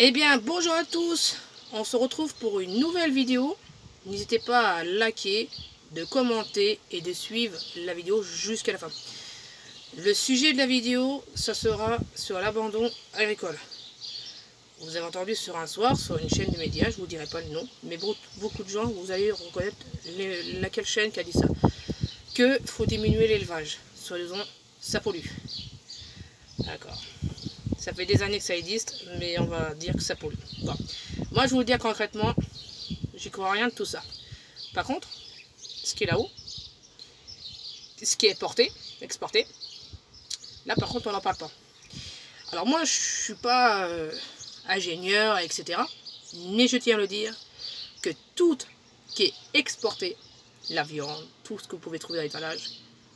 Eh bien, bonjour à tous, on se retrouve pour une nouvelle vidéo. N'hésitez pas à liker, de commenter et de suivre la vidéo jusqu'à la fin. Le sujet de la vidéo, ça sera sur l'abandon agricole. Vous avez entendu sur un soir, sur une chaîne de médias, je ne vous dirai pas le nom, mais beaucoup de gens, vous allez reconnaître laquelle chaîne qui a dit ça. Que faut diminuer l'élevage, soi-disant ça pollue. D'accord. Ça fait des années que ça existe, mais on va dire que ça pollue. Bon. Moi, je vais vous dire concrètement, j'y crois rien de tout ça. Par contre, ce qui est là-haut, ce qui est exporté, là par contre, on n'en parle pas. Alors moi, je ne suis pas ingénieur, etc. Mais je tiens à le dire que tout qui est exporté, la viande, tout ce que vous pouvez trouver dans l'étalage,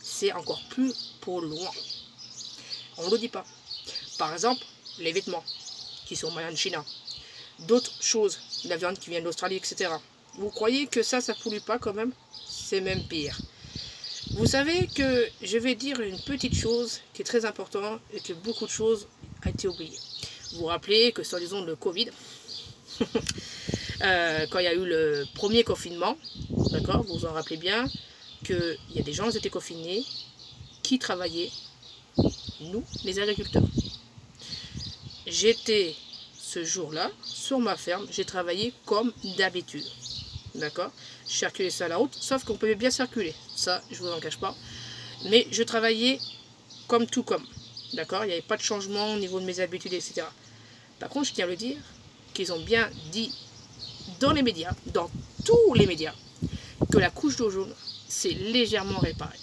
c'est encore plus polluant. On ne le dit pas. Par exemple, les vêtements qui sont made in China, d'autres choses, la viande qui vient d'Australie, etc. Vous croyez que ça pollue pas quand même? C'est même pire. Vous savez que je vais dire une petite chose qui est très importante et que beaucoup de choses ont été oubliées. Vous vous rappelez que, soi-disant, le Covid, quand il y a eu le premier confinement, d'accord, vous vous en rappelez bien, qu'il y a des gens qui étaient confinés, qui travaillaient, nous, les agriculteurs. J'étais ce jour-là sur ma ferme, j'ai travaillé comme d'habitude. D'accord? Je circulais sur la route, sauf qu'on pouvait bien circuler. Ça, je ne vous en cache pas. Mais je travaillais comme tout comme. D'accord? Il n'y avait pas de changement au niveau de mes habitudes, etc. Par contre, je tiens à le dire qu'ils ont bien dit dans les médias, dans tous les médias, que la couche d'eau jaune, c'est légèrement réparée.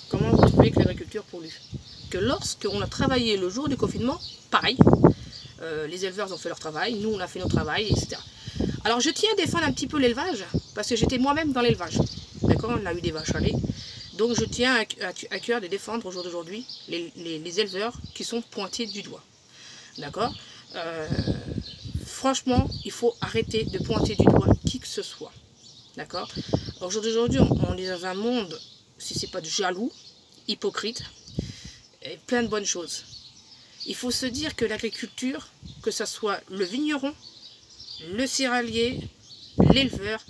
Comment vous trouvez que l'agriculture pollue? Que lorsqu'on a travaillé le jour du confinement, pareil, les éleveurs ont fait leur travail, nous on a fait notre travail, etc. Alors je tiens à défendre un petit peu l'élevage, parce que j'étais moi-même dans l'élevage. D'accord, on a eu des vaches à lait. Donc je tiens à cœur de défendre au jour d'aujourd'hui les éleveurs qui sont pointés du doigt. D'accord, franchement, il faut arrêter de pointer du doigt qui que ce soit. D'accord. Au jour d'aujourd'hui, on est dans un monde, si c'est pas de jaloux, hypocrite, et plein de bonnes choses. Il faut se dire que l'agriculture, que ce soit le vigneron, le céréalier, l'éleveur,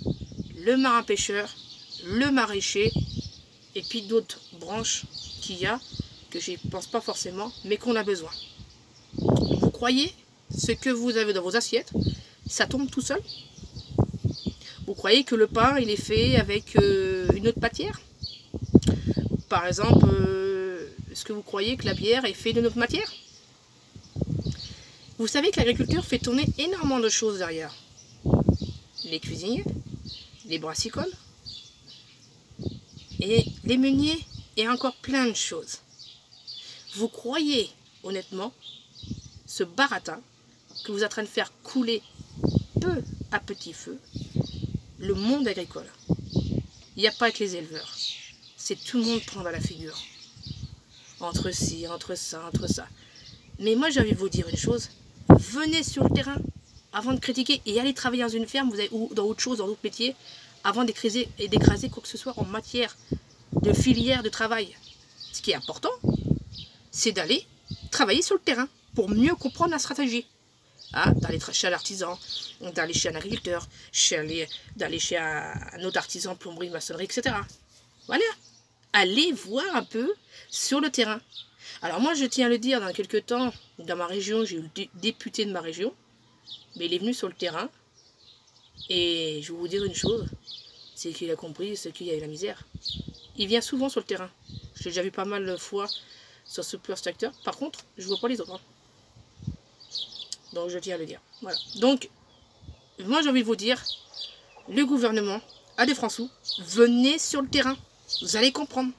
le marin-pêcheur, le maraîcher, et puis d'autres branches qu'il y a, que je ne pense pas forcément, mais qu'on a besoin. Vous croyez ce que vous avez dans vos assiettes, ça tombe tout seul? Vous croyez que le pain, il est fait avec une autre matière? Par exemple, est-ce que vous croyez que la bière est faite de notre matière? Vous savez que l'agriculture fait tourner énormément de choses derrière. Les cuisiniers, les brassicoles, et les meuniers, et encore plein de choses. Vous croyez, honnêtement, ce baratin que vous êtes en train de faire couler peu à petit feu le monde agricole? Il n'y a pas que les éleveurs. C'est tout le monde prendre à la figure. Entre ci, entre ça, entre ça. Mais moi, j'ai envie de vous dire une chose. Venez sur le terrain avant de critiquer et allez travailler dans une ferme ou dans autre chose, dans d'autres métiers, avant d'écraser quoi que ce soit en matière de filière de travail. Ce qui est important, c'est d'aller travailler sur le terrain pour mieux comprendre la stratégie. Hein, d'aller chez l'artisan, d'aller chez un agriculteur, d'aller chez un autre artisan, plomberie, maçonnerie, etc. Voilà. Allez voir un peu sur le terrain. Alors moi, je tiens à le dire, dans quelques temps, dans ma région, j'ai eu le député de ma région, mais il est venu sur le terrain, et je vais vous dire une chose, c'est qu'il a compris ce qu'il y a eu la misère. Il vient souvent sur le terrain. J'ai déjà vu pas mal de fois sur ce secteur. Par contre, je ne vois pas les autres. Hein. Donc je tiens à le dire. Voilà. Donc, moi j'ai envie de vous dire, le gouvernement a des francs sous, venez sur le terrain, vous allez comprendre.